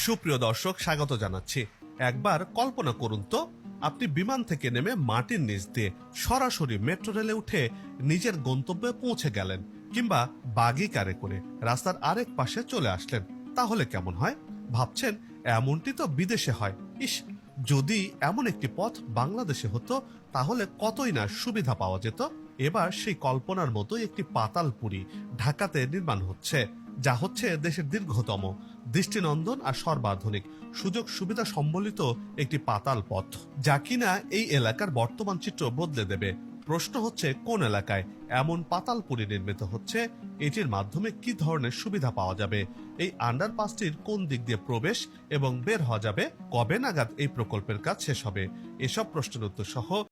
সুপ্রিয় দর্শক, স্বাগত জানাচ্ছি। একবার কল্পনা করুন তো, আপনি বিমান থেকে নেমে মাটির নিচ দিয়ে সরাসরি মেট্রো রেলে উঠে নিজের গন্তব্যে পৌঁছে গেলেন, কিংবা বাগি কারে করে রাস্তার আরেক পাশে চলে আসলেন। তাহলে কেমন হয় ভাবছেন? এমনটি তো বিদেশে হয়। ইস, যদি এমন একটি পথ বাংলাদেশে হতো তাহলে কতই না সুবিধা পাওয়া যেত। এবার সেই কল্পনার মতোই একটি পাতালপুরী ঢাকাতে নির্মাণ হচ্ছে, যা হচ্ছে দেশের দীর্ঘতম, দৃষ্টিনন্দন আর সর্বাধুনিক সুযোগ সুবিধা সম্বলিত একটি পাতাল পথ, যা কিনা এই এলাকার বর্তমান চিত্র বদলে দেবে। প্রশ্ন হচ্ছে, কোন এলাকায় এমন পাতালপুরী নির্মিত হচ্ছে? এটির মাধ্যমে কি ধরনের সুবিধা পাওয়া যাবে? এই আন্ডারপাসটির কোন দিক দিয়ে প্রবেশ এবং বের হওয়া যাবে? কবে নাগাদ এই প্রকল্পের কাজ শেষ হবে? এসব প্রশ্নের উত্তর সহ